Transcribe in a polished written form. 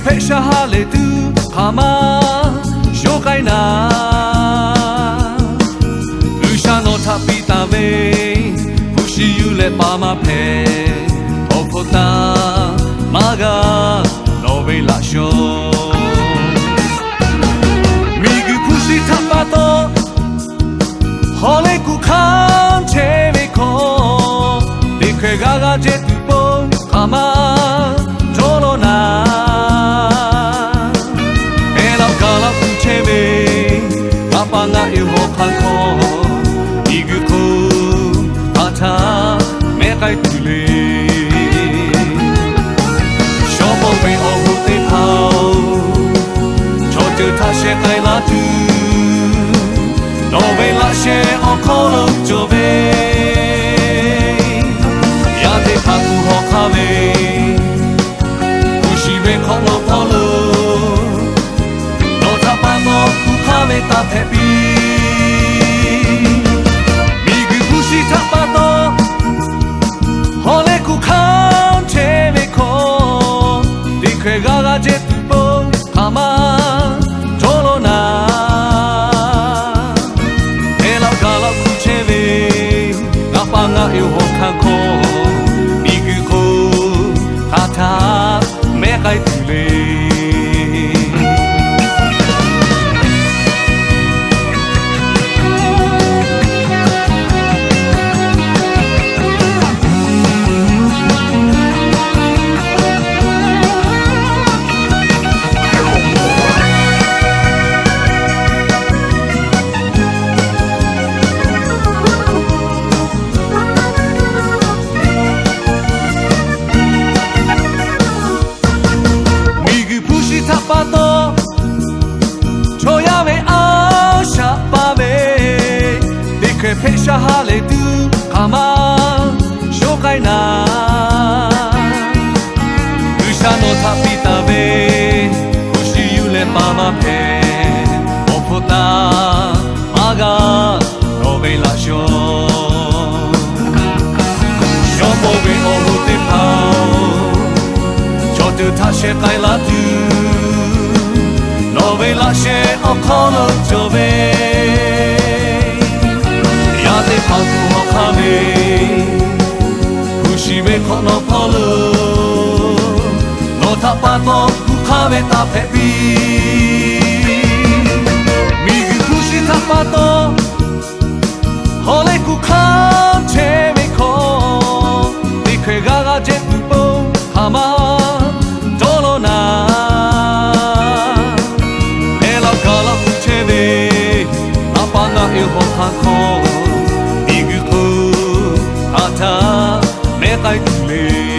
ဖေရှာဟာလေသူခါမရောကိုင်းနာလူရှာတော့ထပ်ပြီးတာပဲဘူရှိယူလဲပါမဖဲဟောဖို့တာမကနော်ဝေးလာရှောမိကူဖူရှိထပ်ပါတော့ဟောလေကူခမ်းချေမေခေါ်ဒီခေကကကျတူပုံခါမတော်လို့နာNga yêu khăn khó đi cứ cô tha mẹ cái tụi lê cho mong về ô hô tê phao cho chờ tha sẽ cái lá tư nó về lá sẽ ô khó lâu cho về ya tê phao tu họ khá về tu shi về khó lâu khó lâu nó tha ba nó tu khá về ta phê bi je tu bon ama tolo na ela gala ku cheve na pa nga eu ho khan ko mi gu ko ha tha me kai tu leဖေရှာဟာလေသူခါမရောကိုင်းနာလူရှာတော့သပိတာပဲခုရှိယူလဲပါမဖဲဘောဖို့တာမာကတော့ဝေးလာရှောရှောဘောဝေးအော်ဟုတ်တဲ့ဖောင်းချောတူထားရှဲကိုင်းလာသူနော်ဝေးလာရှဲအော်ခေါ်လို့ကြိုပဲHow to walk away? Pushi me kono polo, no tapato kukave tapepi. Migi pushi tapato, hole kukam che me ko. Dikhe gaga jetu po hama dolo na. Ela gala kucheve, apanga ilho kanko. Ata me kai tu le